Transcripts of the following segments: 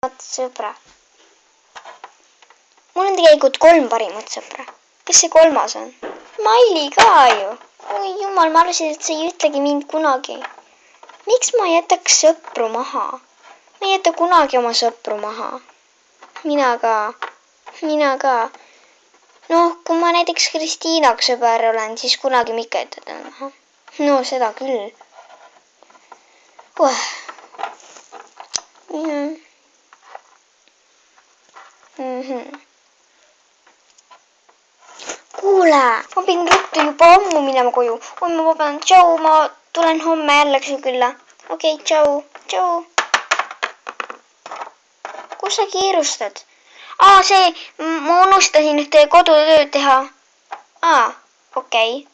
sõbra. Mul on tegelikult 3 parimat sõpra. Kes see 3. on? Maili ka ju. Oi jumal, ma arvasin, et sa ei ütlegi mind kunagi. Miks ma jätaks sõpru maha? Ma ei jäta kunagi oma sõpru maha. Mina ka. Noh, kui ma näiteks Kristiinaga sõber olen, siis kunagi ma ikka jätan ta maha. No seda küll. Kuule, ma pidin ruttu juba ammu minema koju. Oi, ma vabandan. Tšau, ma tulen homme jälle su külla. Okei, tšau. Kus sa kiirustad? Ma unustasin ühte kodutööd teha. Okei.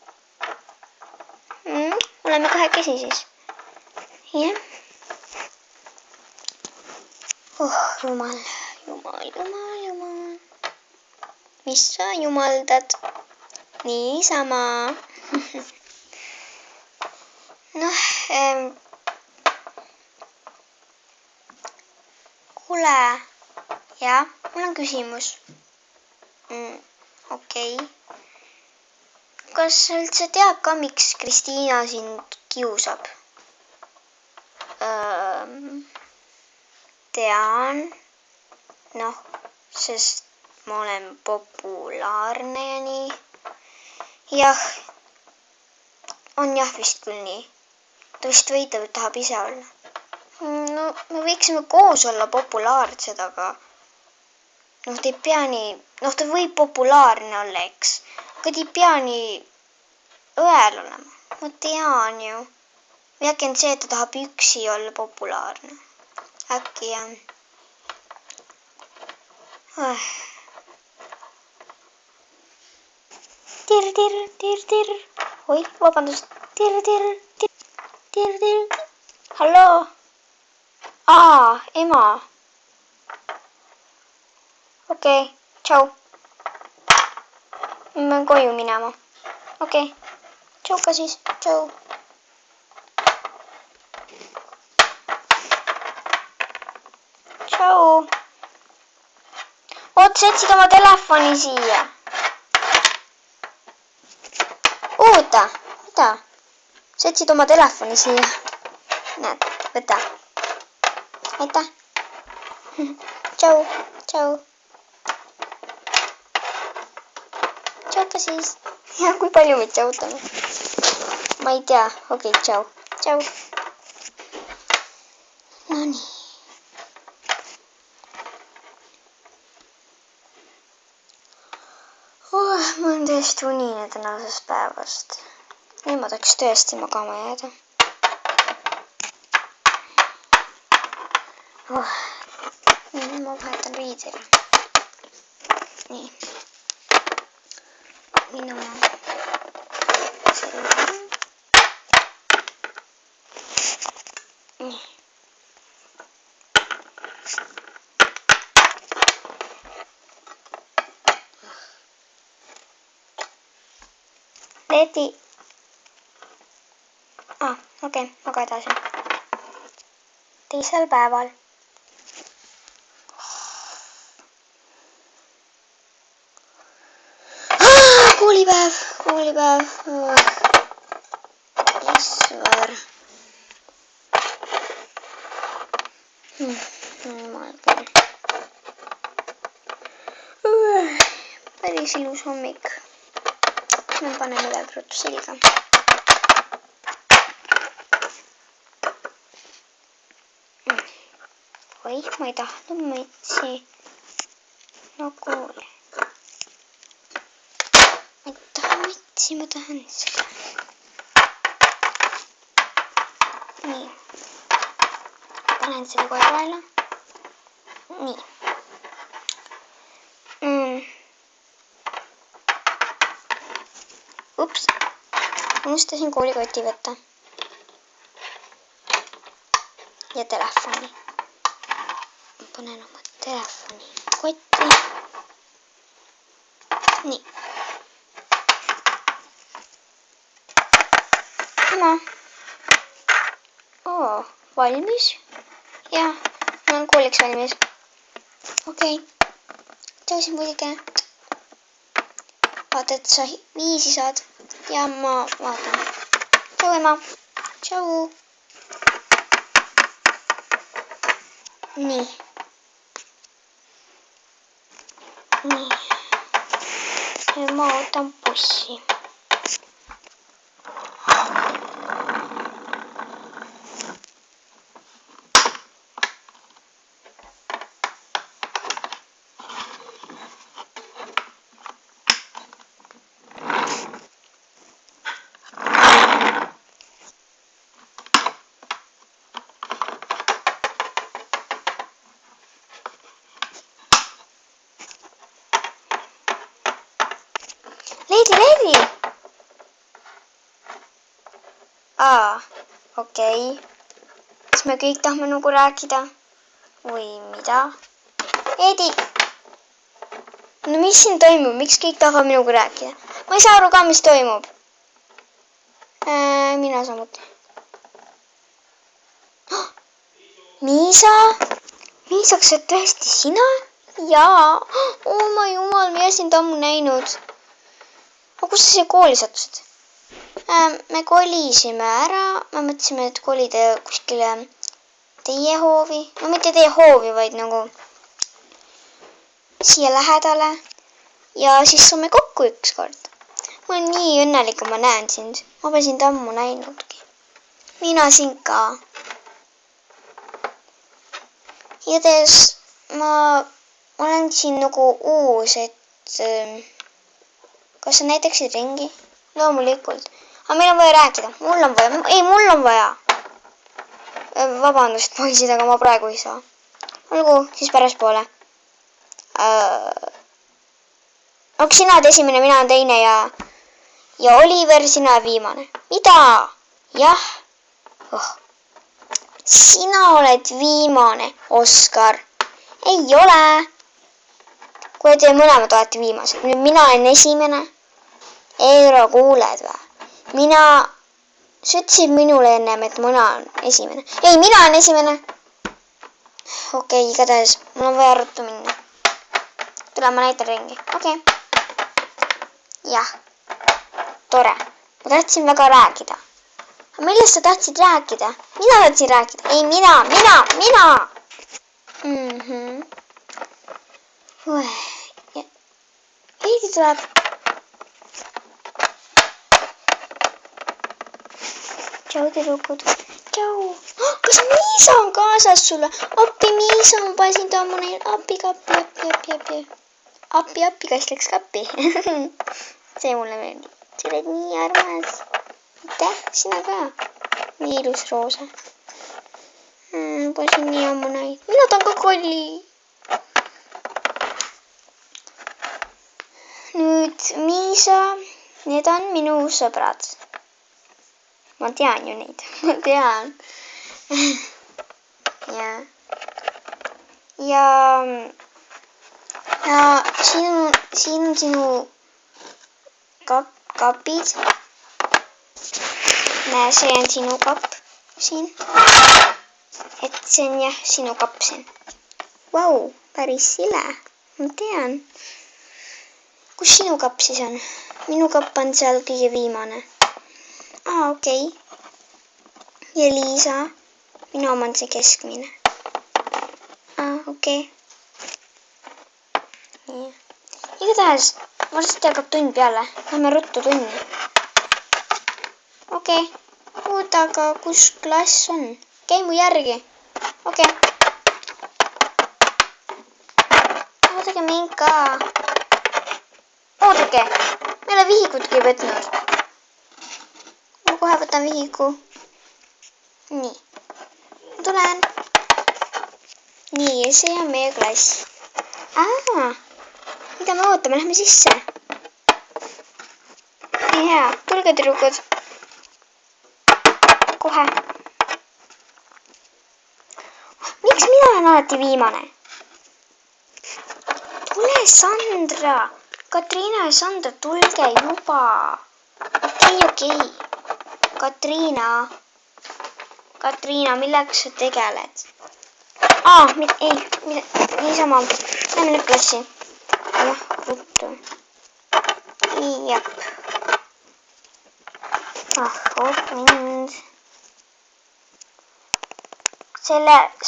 Oleme kahekesi siis. Jah. Jumal. Mis sa jumaldad? Niisama. Noh, kuule, jah, mul on küsimus. Okei. Kas sa üldse tead ka, miks Kristiina sind kiusab? Tean. Noh, sest ma olen populaarne ja nii. Jah. On jah vist küll nii. Ta vist võitleb, et tahab ise olla. No, me võiksime koos olla populaarsed, aga noh, ta ei pea nii, noh, ta võib populaarne olla, eks. Aga ta ei pea nii õel olema. Ma tean ju. Või äkki on see, et ta tahab üksi olla populaarne. Äkki jah. Tir. Oi, vabandust. Tir. Halloo? Ema. Okei, tšau. Ma pean koju minema. Okei, tšauka siis, tšau. Tšau. Sa jätsid oma telefoni siia. Oota, mida? Sa jätsid oma telefoni siia. Näed, võta. Aitäh. Tšau. Tšauka siis. Ja, kui palju meid tšautame? Ma ei tea. Okei, tšau. No nii. Ma olen tõesti unine tänasest päevast. Nüüd ma tahaks tõesti magama jääda. Ma vahetan riidele. Nii. Minema. Nii. Leeti. Okei, maga edasi. Teisel päeval. Koolipäev. Isver. Jumal küll. Päris ilus hommik. Ma panen midagi ruttu selga. Oi, ma ei tahtnud mõtsi. No kuule. Ma ei taha mõtsi, ma tahan seda. Nii. Panen selle kohe kaela. Nii. Ups. Unustasin koolikoti võtta. Ja telefoni. Ma panen oma telefoni kotti. Nii. Ema. Valmis? Jah, ma olen kooliks valmis. okei. tšau siin muidugi. vaata, et sa 5 saad ja ma vaatan. tšau ema. tšau. nii. nii. ma ootan bussi. Leedi. Okei. Kas me kõik tahame nagu rääkida? Või mida? Leedi! No mis siin toimub? Miks kõik tahavad minuga rääkida? Ma ei saa aru ka, mis toimub. Mina samuti. Miisa? Miisa, kas see tõesti sina? Jaa. Ma jumal, mina sind ammu näinud. Aga kus sa siia kooli sattusid? Me kolisime ära. Me mõtlesime, et kolida kuskile teie hoovi. No mitte teie hoovi, vaid nagu siia lähedale. Ja siis saame kokku ükskord. Ma olen nii õnnelik, kui ma näen sind. Ma olen sind ammu näinudki. Mina sind ka. Igatahes ma olen siin nagu uus, et kas sa näitaksid ringi? Loomulikult. Aga meil on vaja rääkida. Mul on vaja. Vabandust, poisid, aga ma praegu ei saa. Olgu, siis päraspoole. Aga sina oled esimene, mina olen teine ja Oliver, sina viimane. Mida? Jah. Sina oled viimane, Oskar. Ei ole. Kui te mõlemad olete viimased. Nüüd mina olen esimene. Eero, kuuled või? Sa ütlesid minule ennem, et mina olen esimene. Ei, mina olen esimene. Okei, igatahes. Mul on vaja ruttu minna. Tule, ma näitan ringi. Okei. Jah. Tore. Ma tahtsin väga rääkida. Millest sa tahtsid rääkida? Mina tahtsin rääkida. Ei, mina. Heidi tuleb. Tšau, tüdrukud. Tšau. Kas Miisa on kaasas sulle? Appi, Miisa, ma pasin ta ammu neil. Appi, kass läks kappi. See mulle meeldib. Sa oled nii armas. Aitäh, sina ka. Nii ilus roosa. Pasin nii ammu näid. Mina tahan ka kolli. Nüüd Miisa, need on minu sõbrad. Ma tean ju neid. Ma tean. Ja siin on sinu kapid. Näe, see on sinu kapp siin. Et see on jah, sinu kapp siin. Vau, päris sile. Ma tean. Kus sinu kapp siis on? Minu kapp on seal kõige viimane. Okei. Ja Liisa. Minu oma on see keskmine. Okei. Igatahes, varsti hakkab tund peale. Lähme ruttu tunni. Okei. Oota, aga kus klass on? Käi mu järgi. Okei. Oodake mind ka. Oodake. Me ei ole vihikutki võtnud. Ma kohe võtan vihiku. Nii. Tulen. Nii, see on meie klass. Mida me ootame? Lähme sisse. Nii hea. Tulge, tüdrukud. Kohe. Miks mina olen alati viimane? Tule, Sandra. Katriina ja Sandra, tulge juba. Okei. Katriina, millega sa tegeled? ei, niisama. Lähme nüüd klassi. Jah, ruttu. Jep. Oot mind.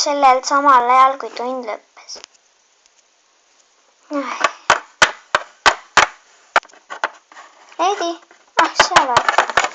Sellel samal ajal, kui tund lõppes. Leedi. Seal vaata.